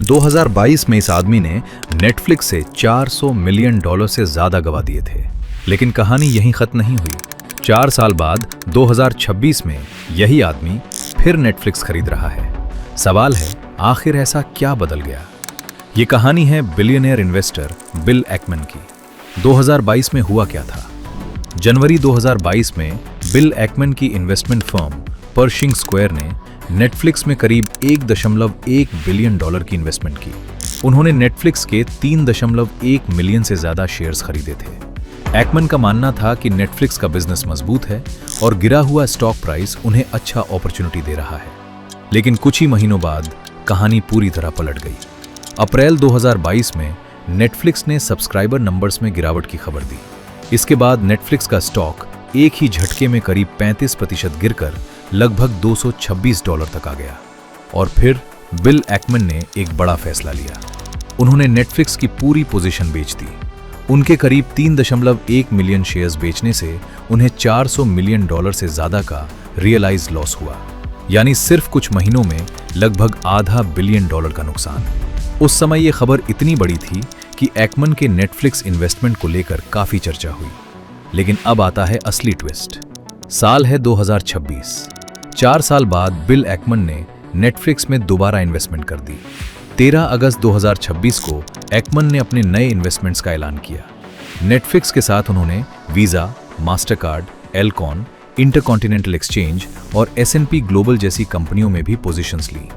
2022 में इस आदमी ने नेटफ्लिक्स से $400 मिलियन से ज्यादा गवा दिए थे। लेकिन कहानी यहीं खत्म नहीं हुई। 4 साल बाद 2026 में यही आदमी फिर नेटफ्लिक्स खरीद रहा है। सवाल है, आखिर ऐसा क्या बदल गया? ये कहानी है बिलियनियर इन्वेस्टर बिल एकमैन की। 2022 में हुआ क्या था? जनवरी 2022 में बिल एकमैन की इन्वेस्टमेंट फर्म परशिंग स्क्वायर ने नेटफ्लिक्स में करीब $1.1 बिलियन की इन्वेस्टमेंट की। उन्होंने नेटफ्लिक्स के 3.1 मिलियन से ज्यादा शेयर्स खरीदे थे। एकमैन का मानना था कि नेटफ्लिक्स का बिजनेस मजबूत है और गिरा हुआ स्टॉक प्राइस उन्हें अच्छा अपॉर्चुनिटी दे रहा है। लेकिन कुछ ही महीनों बाद कहानी पूरी तरह पलट गई। अप्रैल 2022 में नेटफ्लिक्स ने सब्सक्राइबर नंबर्स में गिरावट की खबर दी। इसके बाद नेटफ्लिक्स का स्टॉक एक ही झटके में करीब 35% गिरकर लगभग $226 तक आ गया। और फिर बिल एकमैन ने एक बड़ा फैसला लिया। उन्होंने नेटफ्लिक्स की पूरी पोजीशन बेच दी। उनके करीब 3.1 मिलियन शेयर्स बेचने से उन्हें $400 मिलियन से ज्यादा का रियलाइज लॉस हुआ, यानी सिर्फ कुछ महीनों में लगभग $500 बिलियन का नुकसान। उस समय यह खबर इतनी बड़ी थी कि एकमैन के नेटफ्लिक्स इन्वेस्टमेंट को लेकर काफी चर्चा हुई। लेकिन अब आता है असली ट्विस्ट। साल है 2026। 4 साल बाद बिल एकमैन ने नेटफ्लिक्स में दोबारा इन्वेस्टमेंट कर दी। 13 अगस्त 2026 को एकमैन ने अपने नए इन्वेस्टमेंट्स का ऐलान किया। नेटफ्लिक्स के साथ उन्होंने Visa, Mastercard, Alcon, Intercontinental Exchange और S&P ग्लोबल जैसी कंपनियों में भी पोजीशंस ली।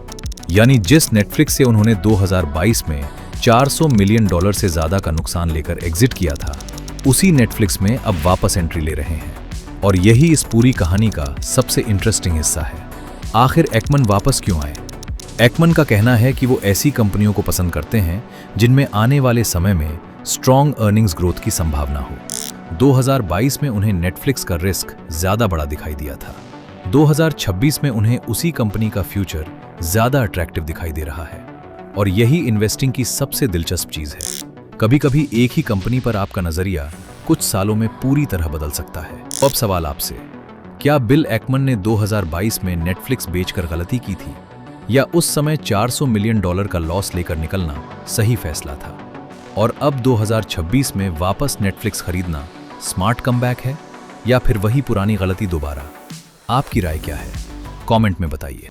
यानी जिस नेटफ्लिक्स से उन्होंने 2022 में $400 मिलियन से ज्यादा का नुकसान लेकर एग्जिट किया था, उसी नेटफ्लिक्स में अब वापस एंट्री ले रहे हैं। और यही इस पूरी कहानी का सबसे इंटरेस्टिंग हिस्सा है। आखिर एकमैन वापस क्यों आए? एकमैन का कहना है कि वो ऐसी कंपनियों को पसंद करते हैं जिनमें आने वाले समय में स्ट्रॉन्ग अर्निंग्स ग्रोथ की संभावना हो। 2022 में उन्हें नेटफ्लिक्स का रिस्क ज्यादा बड़ा दिखाई दिया था। 2026 में उन्हें उसी कंपनी का फ्यूचर ज्यादा अट्रैक्टिव दिखाई दे रहा है। और यही इन्वेस्टिंग की सबसे दिलचस्प चीज है। कभी-कभी एक ही कंपनी पर आपका नजरिया कुछ सालों में पूरी तरह बदल सकता है। अब सवाल आपसे, क्या बिल एकमैन ने 2022 में नेटफ्लिक्स बेचकर गलती की थी, या उस समय $400 मिलियन का लॉस लेकर निकलना सही फैसला था? और अब 2026 में वापस नेटफ्लिक्स खरीदना स्मार्ट कमबैक है, या फिर वही पुरानी गलती दोबारा? आपकी राय क्या है? कमेंट में बताइए।